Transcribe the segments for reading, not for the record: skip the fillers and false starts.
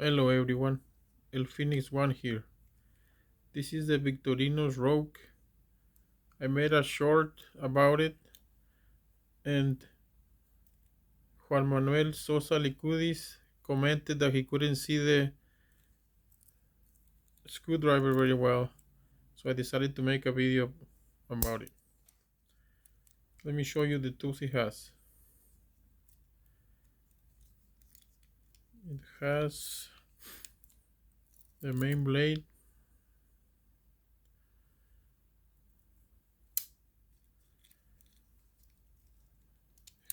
Hello everyone, El Phoenix One here. This is the Victorinox Rogue. I made a short about it, and Juan Manuel Sosa Licudis commented that he couldn't see the screwdriver very well, so I decided to make a video about it. Let me show you the tools it has. It has the main blade,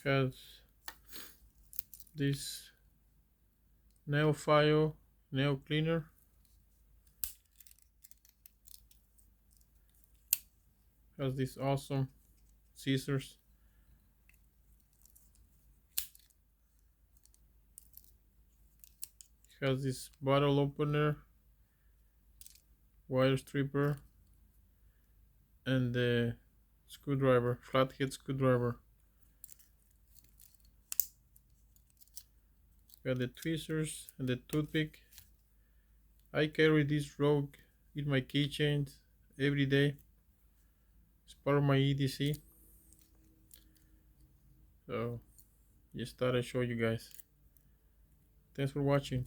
it has this nail file, nail cleaner, has these awesome scissors, it has this bottle opener, wire stripper, and the screwdriver, flathead screwdriver. Got the tweezers and the toothpick. I carry this Rogue in my keychains every day. It's part of my EDC. So just thought I'd show you guys. Thanks for watching.